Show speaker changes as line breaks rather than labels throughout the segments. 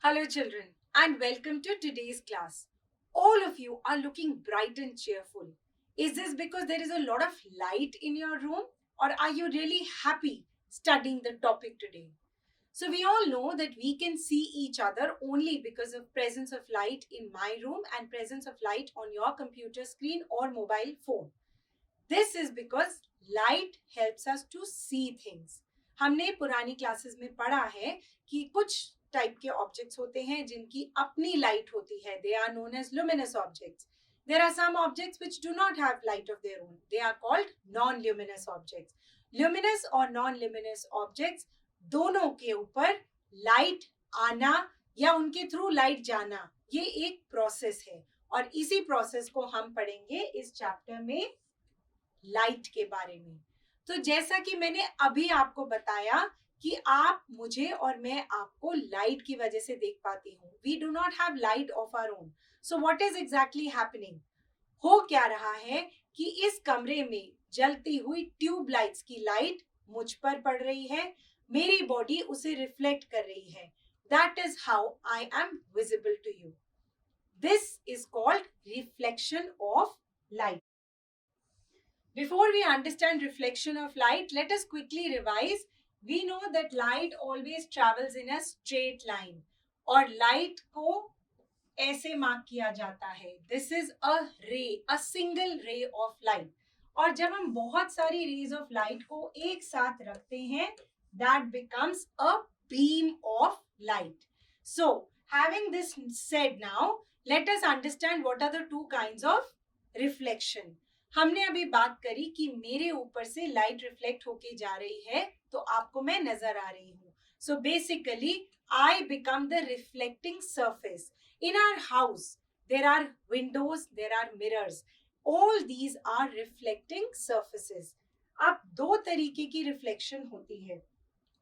Hello, children, and welcome to today's class. All of you are looking bright and cheerful. Is this because there is a lot of light in your room, or are you really happy studying the topic today? So we all know that we can see each other only because of presence of light in my room and presence of light on your computer screen or mobile phone. This is because light helps us to see things. हमने पुरानी classes में पढ़ा है कि कुछ type के objects होते हैं जिनकी अपनी लाइट होती है. They are known as luminous objects. There are some objects which do not have light of their own. They are called non-luminous objects. Luminous और non-luminous objects दोनों के ऊपर लाइट आना या उनके थ्रू लाइट जाना ये एक प्रोसेस है और इसी प्रोसेस को हम पढ़ेंगे इस चैप्टर में लाइट के बारे में. तो जैसा कि मैंने अभी आपको बताया कि आप मुझे और मैं आपको लाइट की वजह से देख पाती हूँ. We do not have light of our own. So what is exactly happening? हो क्या रहा है कि इस कमरे में जलती हुई ट्यूब लाइट्स की लाइट मुझ पर पड़ रही है, मेरी बॉडी उसे रिफ्लेक्ट कर रही है. That is how I am visible to you. This is called reflection of light. Before we understand reflection of light, let us quickly revise. We know that light always travels in a straight line. और light को ऐसे mark किया जाता है. This is a ray, a single ray of light. और जब हम बहुत सारी rays of light को एक साथ रखते हैं, that becomes a beam of light. So, having this said now, let us understand what are the two kinds of reflection. हमने अभी बात करी कि मेरे ऊपर से लाइट रिफ्लेक्ट होके जा रही है तो आपको मैं नजर आ रही हूँ. So basically I become the reflecting surface. In our house there are windows, there are mirrors. All these are reflecting surfaces. अब दो तरीके की रिफ्लेक्शन होती है.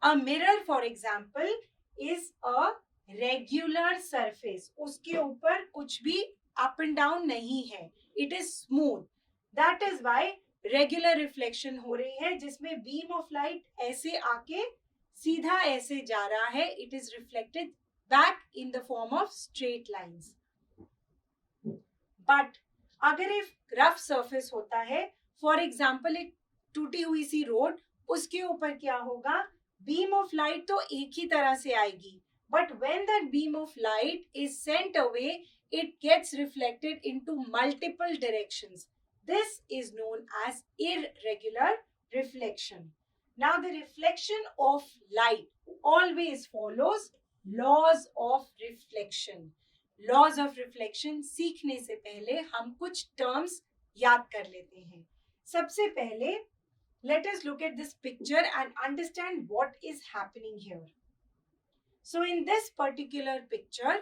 A mirror for example is a regular surface. उसके ऊपर कुछ भी अप एंड डाउन नहीं है. It is smooth. That is why regular reflection हो रही है जिसमें beam of light ऐसे आके सीधा ऐसे जा रहा है. It is reflected back in the form of straight lines. But अगर एक rough surface होता है, for example एक टूटी हुई सी रोड, उसके ऊपर क्या होगा? Beam of light तो एक ही तरह से आएगी. But when that beam of light is sent away, it gets reflected into multiple directions. This is known as irregular reflection. Now the reflection of light always follows laws of reflection. Laws of reflection सीखने से पहले हम कुछ terms याद कर लेते हैं. सबसे पहले let us look at this picture and understand what is happening here. So in this particular picture,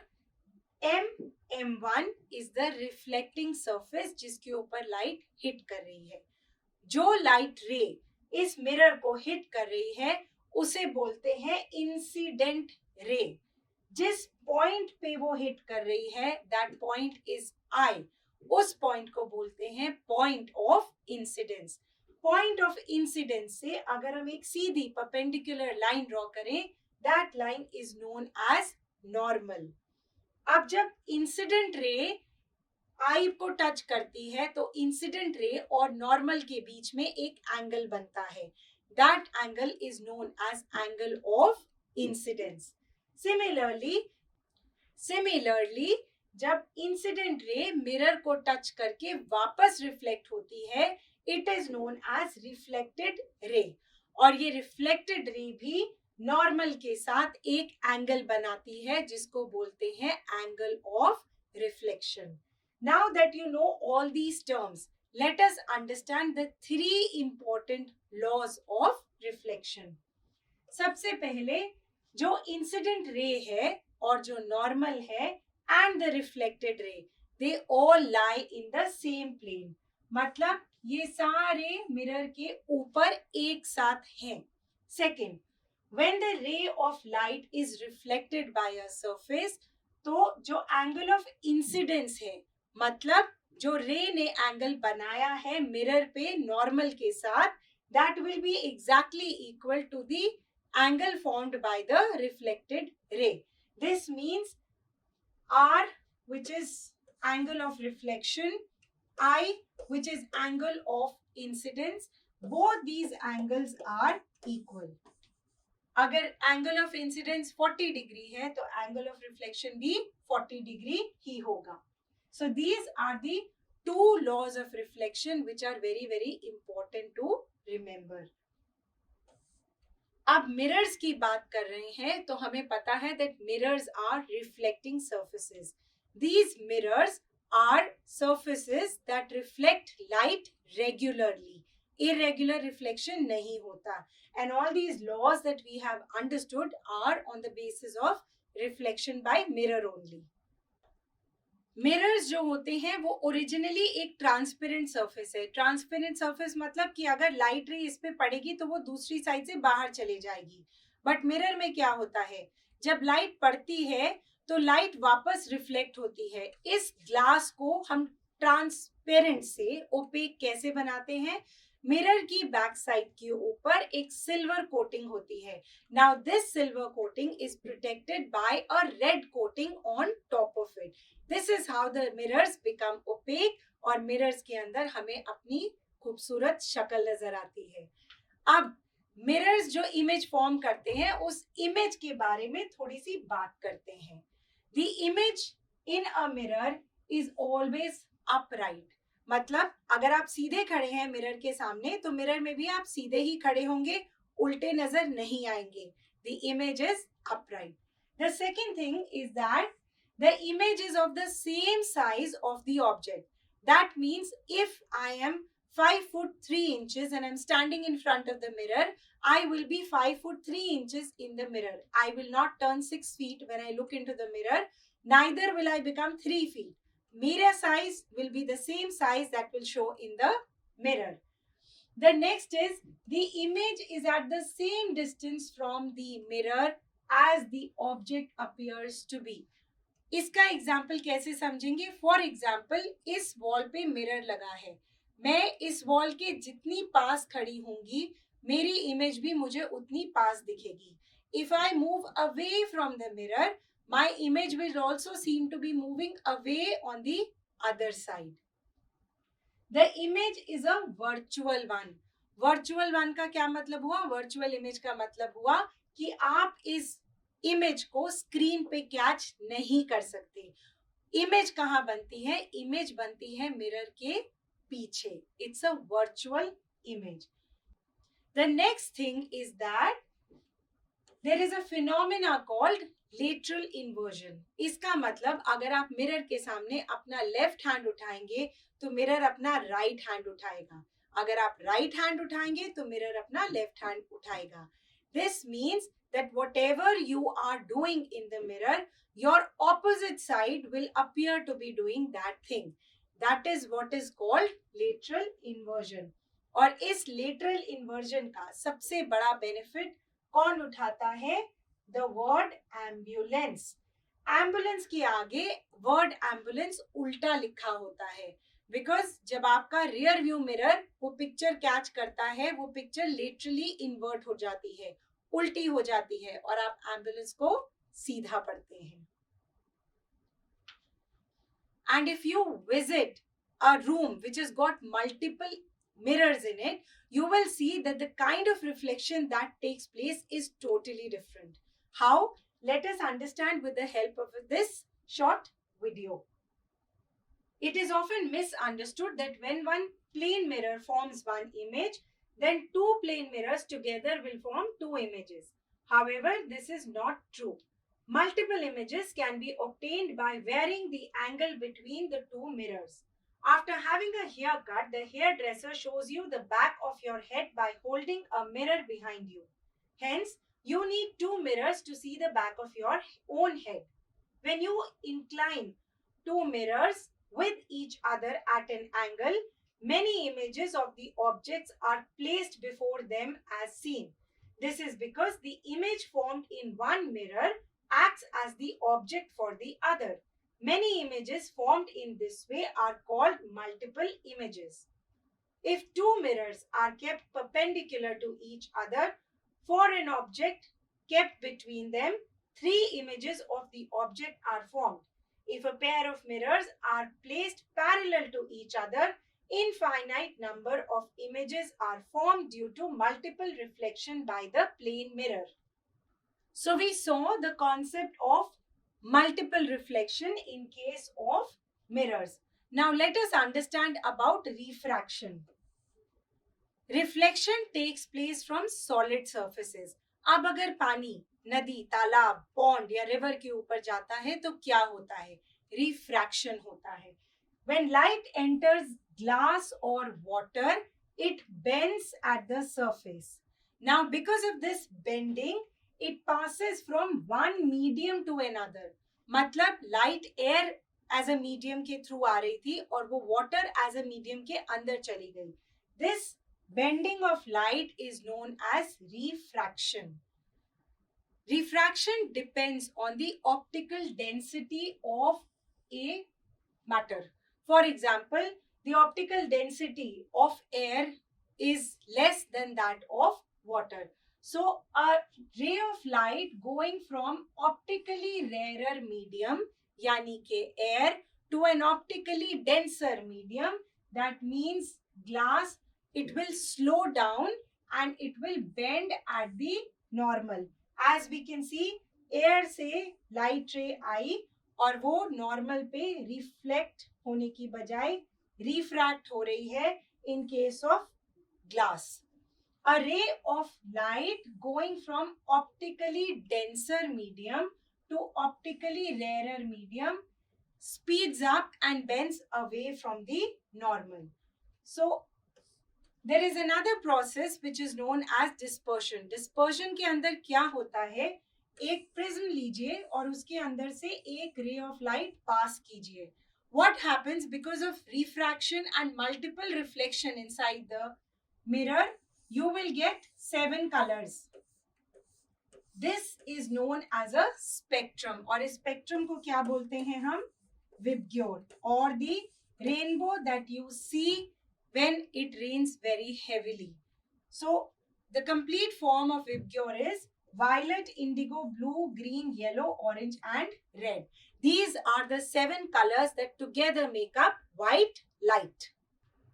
M1 is the reflecting surface जिसके ऊपर लाइट हिट कर रही है. जो लाइट रे इस मिरर को हिट कर रही है उसे बोलते हैं इंसिडेंट रे. जिस पॉइंट पे वो हिट कर रही है दैट पॉइंट इज आई. उस पॉइंट को बोलते हैं point of incidence. Point of incidence से अगर हम एक सीधी परपेंडिकुलर लाइन ड्रॉ करें, that line is known as normal. अब जब इंसिडेंट रे आई को टच करती है तो इंसिडेंट रे और नॉर्मल के बीच में एक एंगल बनता है. That angle is known as angle of incidence. Similarly जब इंसिडेंट रे मिरर को टच करके वापस रिफ्लेक्ट होती है, it is known as reflected ray. और ये रिफ्लेक्टेड रे भी नॉर्मल के साथ एक एंगल बनाती है जिसको बोलते हैं angle of reflection. Now that you know all these terms, let us understand the three important laws of reflection. सबसे पहले जो इंसिडेंट रे है और जो नॉर्मल है and the reflected ray, they all lie in the same plane. मतलब ये सारे मिरर के ऊपर एक साथ हैं. Second, when the ray of light is reflected by a surface, तो जो एंगल ऑफ इंसिडेंस है, मतलब जो रे ने एंगल बनाया है मिरर पे नॉर्मल के साथ, that will be exactly equal to the angle formed by the reflected ray. This means R, which is angle of reflection, I, which is angle of incidence, both these angles are equal. अगर angle of incidence 40 degree है तो angle of reflection भी 40 degree ही होगा. So these are the two laws of reflection which are very very important to remember. अब mirrors की बात कर रहे हैं तो हमें पता है that mirrors are reflecting surfaces. These mirrors are surfaces that reflect light regularly. Irregular reflection नहीं होता. And all these laws that we have understood are on the basis of reflection by mirror only. Mirrors जो होते हैं वो originally एक transparent surface है. Transparent surface मतलब कि अगर लाइट रे इस पे पड़ेगी तो वो दूसरी साइड से बाहर चले जाएगी. बट मिरर में क्या होता है, जब लाइट पड़ती है तो लाइट वापस रिफ्लेक्ट होती है. इस ग्लास को हम ट्रांसपेरेंट से ओपेक कैसे बनाते हैं, मिरर की बैक साइड के ऊपर एक सिल्वर कोटिंग होती है. Now this silver coating is protected by a red coating on top of it. This is how the mirrors become opaque और मिरर्स के अंदर हमें अपनी खूबसूरत शक्ल नजर आती है. अब मिरर्स जो इमेज फॉर्म करते हैं उस इमेज के बारे में थोड़ी सी बात करते हैं. The image in a mirror is always upright. मतलब अगर आप सीधे खड़े हैं मिरर के सामने तो मिरर में भी आप सीधे ही खड़े होंगे, उल्टे नजर नहीं आएंगे. The image is upright. The second thing is that the image is of the same size of the object. That means if I am 5 foot 3 inches and I'm standing in front of the mirror, I will be 5 foot 3 inches in the mirror. I will not turn 6 feet when I look into the mirror. Neither will I become 3 feet. Mirror size will be the same size that will show in the mirror. The next is the image is at the same distance from the mirror as the object appears to be. इसका example कैसे समझेंगे. For example इस wall पे mirror लगा है, मैं इस wall के जितनी पास खड़ी होंगी मेरी इमेज भी मुझे उतनी पास दिखेगी. If I move away from the mirror my image will also seem to be moving away on the other side. The image is a virtual one. Virtual one का क्या मतलब हुआ, वर्चुअल इमेज का मतलब हुआ कि आप इस इमेज को स्क्रीन पे कैच नहीं कर सकते. इमेज कहाँ बनती है, इमेज बनती है मिरर के पीछे. It's a virtual image. The next thing is that there is a phenomena called lateral inversion. इसका मतलब अगर आप मिरर के सामने अपना लेफ्ट हैंड उठाएंगे तो मिरर अपना राइट हैंड उठाएगा. अगर आप राइट हैंड उठाएंगे तो मिरर अपना लेफ्ट हैंड उठाएगा. This means that whatever you are doing in the mirror, your opposite side will appear to be doing that thing. That is what is called lateral inversion. और इस lateral inversion का सबसे बड़ा benefit कौन उठाता है, the word ambulance. Ambulance के आगे word ambulance उल्टा लिखा होता है. बिकॉज जब आपका रियर व्यू मिरर वो पिक्चर कैच करता है वो पिक्चर लिटरली इन्वर्ट हो जाती है, उल्टी हो जाती है और आप एम्बुलेंस को सीधा पढ़ते हैं. And if you visit a room which has got multiple mirrors in it, you will see that the kind of reflection that takes place is totally different. How? Let us understand with the help of this short video. It is often misunderstood that when one plane mirror forms one image, then two plane mirrors together will form two images. However, this is not true. Multiple images can be obtained by varying the angle between the two mirrors. After having a haircut, the hairdresser shows you the back of your head by holding a mirror behind you. Hence, you need two mirrors to see the back of your own head. When you incline two mirrors with each other at an angle, many images of the objects are placed before them as seen. This is because the image formed in one mirror acts as the object for the other. Many images formed in this way are called multiple images. If two mirrors are kept perpendicular to each other for an object kept between them, three images of the object are formed. If a pair of mirrors are placed parallel to each other, infinite number of images are formed due to multiple reflection by the plane mirror. So we saw the concept of multiple reflection in case of mirrors. Now let us understand about refraction. Reflection takes place from solid surfaces. अब अगर पानी नदी, तालाब, pond या river के ऊपर जाता है तो क्या होता है? रिफ्रैक्शन होता है. When light enters glass or water, it bends at the surface. Now, because of this bending, it passes from one medium to another. मतलब light air as a medium के through आ रही थी और वो water as a medium के अंदर चली गई. This bending of light is known as refraction. Refraction depends on the optical density of a matter. For example, the optical density of air is less than that of water. So, a ray of light going from optically rarer medium, yani ke air, to an optically denser medium, that means glass, it will slow down and it will bend at the normal. As we can see, air से light ray आई और वो normal पे reflect होने की बजाय refract हो रही है in case of glass. A ray of light going from optically denser medium to optically rarer medium speeds up and bends away from the normal. So there is another process which is known as dispersion. Dispersion के अंदर क्या होता है? एक prism लीजिए और उसके अंदर से एक रे ऑफ लाइट पास कीजिए. What happens because of refraction and multiple reflection inside the mirror? You will get 7 colors. This is known as a spectrum. और इस spectrum को क्या बोलते हैं हम? Vibgyor, or the rainbow that you see when it rains very heavily. So the complete form of Vibgyor is violet, indigo, blue, green, yellow, orange and red. These are the 7 colors that together make up white light.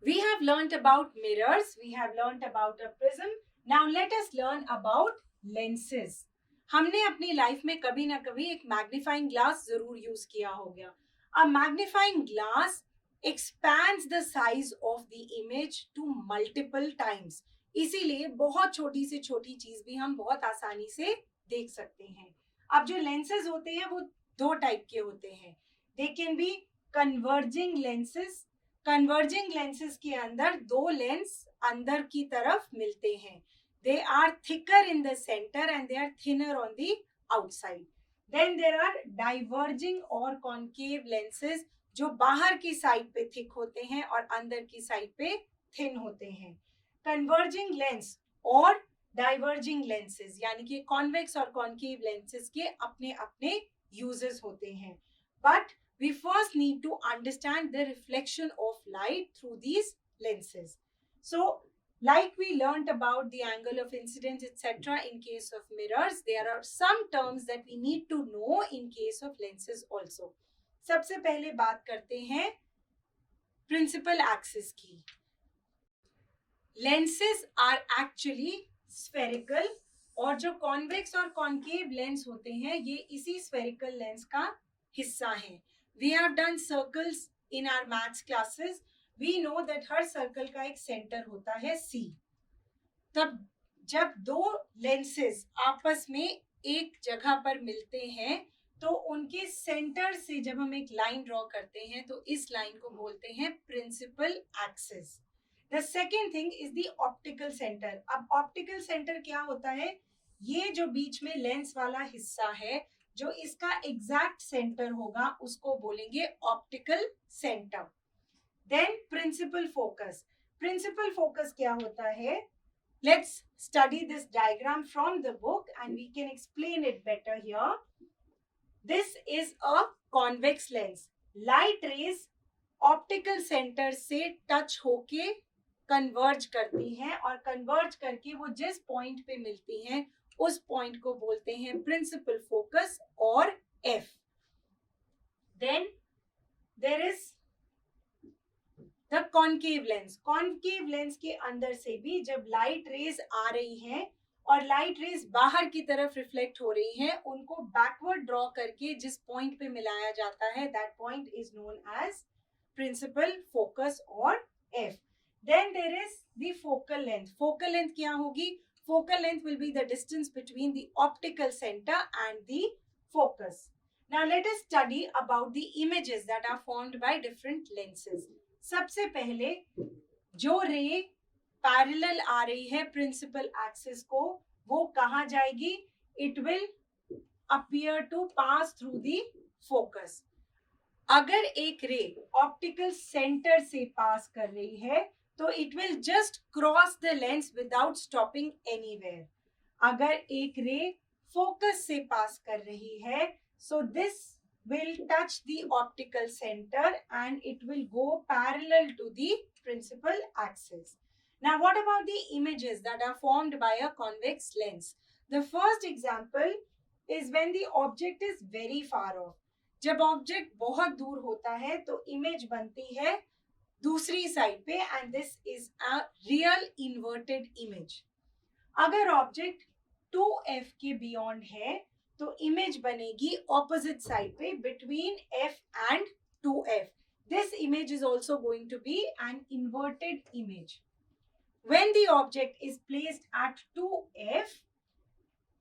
We have learnt about mirrors, we have learnt about a prism. Now let us learn about lenses. हमने अपनी life में कभी ना कभी एक magnifying glass जरूर use किया होगा. A magnifying glass expands the size of the image to multiple times. इसीलिए बहुत छोटी से छोटी चीज भी हम बहुत आसानी से देख सकते हैं. अब जो lenses होते हैं वो दो टाइप के होते हैं. They can be converging lenses. Converging lenses के अंदर दो लेंस अंदर की तरफ मिलते हैं. They are thicker in the center and they are thinner on the outside. Then there are diverging or concave lenses जो बाहर की साइड पे थिक होते हैं और अंदर की साइड पे थिन होते हैं. कन्वर्जिंग लेंस और डाइवर्जिंग लेंसेज यानी कि कॉन्वेक्स और कॉन्केव लेंसेज के अपने अपने यूजेस होते हैं. But we first need to understand the reflection of light through these lenses. So, like we learnt about the angle of incidence, etc. in case of mirrors, there are some terms that we need to know in case of lenses also. सबसे पहले बात करते हैं principal axis की. Lenses are actually spherical और जो convex और concave lens होते हैं ये इसी spherical lens का हिस्सा हैं. We have done circles in our maths classes. We know that her circle का एक सेंटर होता है C. तब जब दो लेंसेज आपस में एक जगह पर मिलते हैं तो उनके सेंटर से जब हम एक लाइन ड्रॉ करते हैं तो इस लाइन को बोलते हैं principal axis. The second thing is the optical centre. अब ऑप्टिकल सेंटर क्या होता है? ये जो बीच में लेंस वाला हिस्सा है जो इसका एग्जैक्ट सेंटर होगा उसको बोलेंगे optical centre. Then principal focus. Principal focus क्या होता है? Let's study this diagram from the book and we can explain it better here. This is a convex lens. Light rays optical center से touch होके converge करती हैं और converge करके वो जिस point पे मिलती हैं उस पॉइंट को बोलते हैं प्रिंसिपल फोकस और F. Then there is the concave lens. Concave lens के अंदर से भी जब लाइट रेज आ रही हैं और लाइट रेज बाहर की तरफ रिफ्लेक्ट हो रही हैं, उनको बैकवर्ड ड्रॉ करके जिस पॉइंट पे मिलाया जाता है, that point is known as principal focus और F. Then there is the focal length. Focal length क्या होगी? Focal length will be the distance between the optical centre and the focus. Now let us study about the images that are formed by different lenses. सबसे पहले जो ray parallel आ रही है principal axis को, वो कहाँ जाएगी? It will appear to pass through the focus. अगर एक रे ऑप्टिकल सेंटर से पास कर रही है तो it will just cross the lens without stopping anywhere. अगर एक रे फोकस से पास कर रही है, so this will touch the optical center and it will go parallel to the principal axis. Now what about the images that are formed by a convex lens? The first example is when the object is very far off. जब object बहुत दूर होता है तो image बनती है दूसरी side पे, and this is a real inverted image. अगर ऑब्जेक्ट 2f के बियॉन्ड है तो इमेज बनेगी ऑपोजिट साइड पे between f and 2f. This image is also going to be an inverted image. When the object is placed at 2f,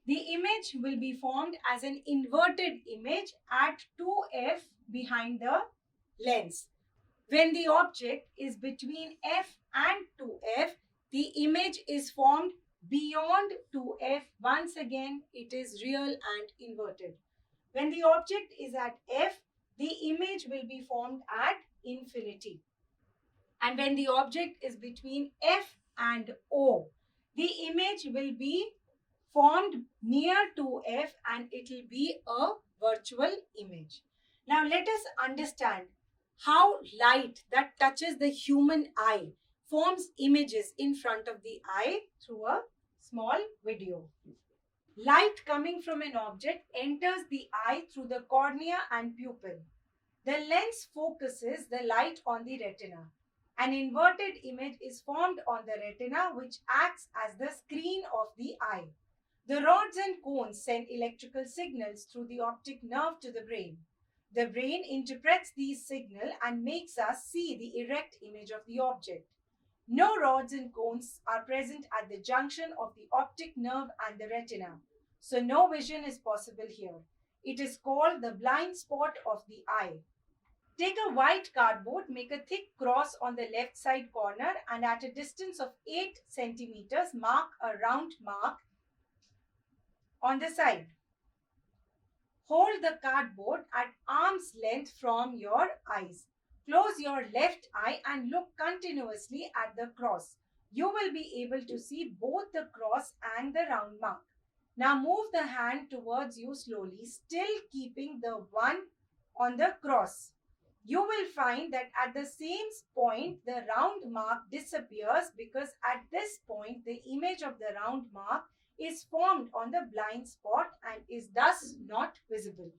the image will be formed as an inverted image at 2f behind the lens. When the object is between f and 2f, the image is formed beyond 2f. Once again, it is real and inverted. When the object is at f, the image will be formed at infinity. And when the object is between f and o, the image will be formed near 2f and it will be a virtual image. Now let us understand how light that touches the human eye forms images in front of the eye through a small video. Light coming from an object enters the eye through the cornea and pupil. The lens focuses the light on the retina. An inverted image is formed on the retina, which acts as the screen of the eye. The rods and cones send electrical signals through the optic nerve to the brain. The brain interprets these signals and makes us see the erect image of the object. No rods and cones are present at the junction of the optic nerve and the retina, so no vision is possible here. It is called the blind spot of the eye. Take a white cardboard, make a thick cross on the left side corner, and at a distance of 8 centimeters, mark a round mark on the side. Hold the cardboard at arm's length from your eyes. Close your left eye and look continuously at the cross. You will be able to see both the cross and the round mark. Now move the hand towards you slowly, still keeping the one on the cross. You will find that at the same point, the round mark disappears because at this point, the image of the round mark is formed on the blind spot and is thus not visible.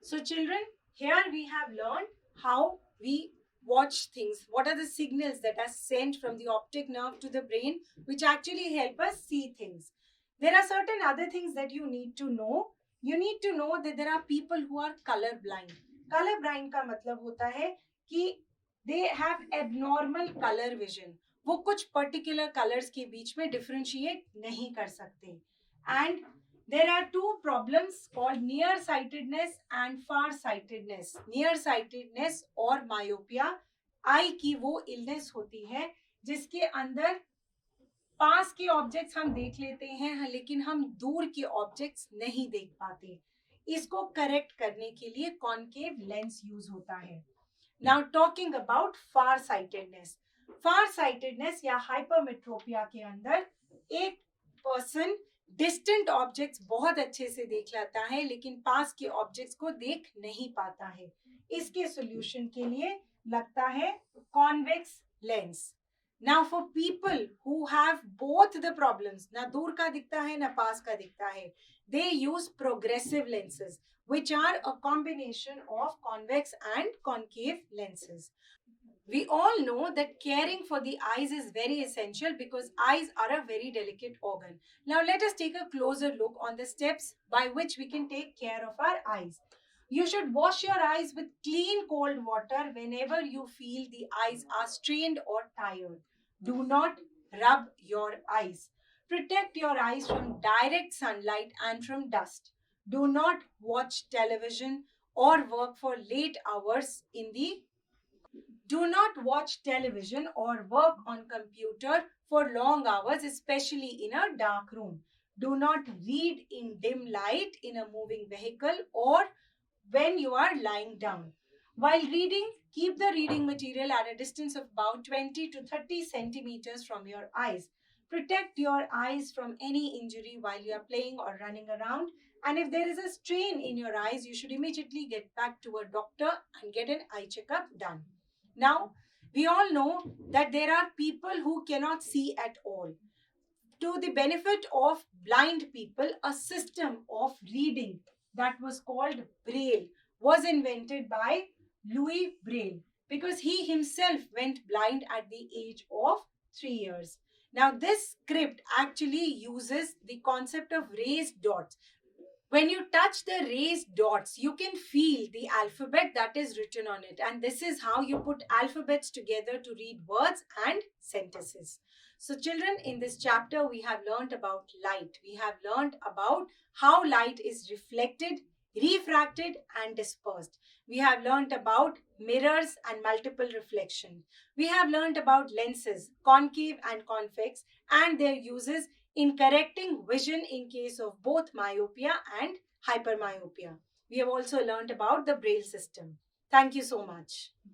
So children, here we have learned how we watch things. What are the signals that are sent from the optic nerve to the brain which actually help us see things. There are certain other things that you need to know. You need to know that there are people who are color blind. Color blind का मतलब होता है कि they have abnormal color vision. वो कुछ particular colours के बीच में differentiate नहीं कर सकते. And there are two problems called near sightedness and far sightedness. Near sightedness और मायोपिया आई की वो इलनेस होती है जिसके अंदर पास के ऑब्जेक्ट्स हम देख लेते हैं लेकिन हम दूर के ऑब्जेक्ट्स नहीं देख पाते. इसको करेक्ट करने के लिए कॉनकेव लेंस यूज होता है. Now talking about far sightedness. Far sightedness या हाइपरमेट्रोपिया के अंदर एक पर्सन डिस्टेंट ऑब्जेक्ट्स बहुत अच्छे से देख लेता है लेकिन पास के ऑब्जेक्ट्स को देख नहीं पाता है. इसके सॉल्यूशन के लिए लगता है convex lens. Now, for people who have both the problems, na dur ka dikhta hai, na paas ka dikhta hai, they use progressive lenses, which are a combination of convex and concave lenses. We all know that caring for the eyes is very essential because eyes are a very delicate organ. Now, let us take a closer look on the steps by which we can take care of our eyes. You should wash your eyes with clean cold water whenever you feel the eyes are strained or tired. Do not rub your eyes. Protect your eyes from direct sunlight and from dust. Do not watch television or work for late hours in the Do not watch television or work on computer for long hours, especially in a dark room. Do not read in dim light in a moving vehicle or when you are lying down. While reading, keep the reading material at a distance of about 20 to 30 centimeters from your eyes. Protect your eyes from any injury while you are playing or running around. And if there is a strain in your eyes, you should immediately get back to a doctor and get an eye checkup done. Now, we all know that there are people who cannot see at all. To the benefit of blind people, a system of reading that was called Braille was invented by Louis Braille because he himself went blind at the age of 3 years. Now, this script actually uses the concept of raised dots. When you touch the raised dots, you can feel the alphabet that is written on it. And this is how you put alphabets together to read words and sentences. So, children, in this chapter, we have learned about light. We have learned about how light is reflected, refracted, and dispersed. We have learned about mirrors and multiple reflection. We have learned about lenses, concave and convex, and their uses in correcting vision in case of both myopia and hypermyopia. We have also learned about the Braille system. Thank you so much.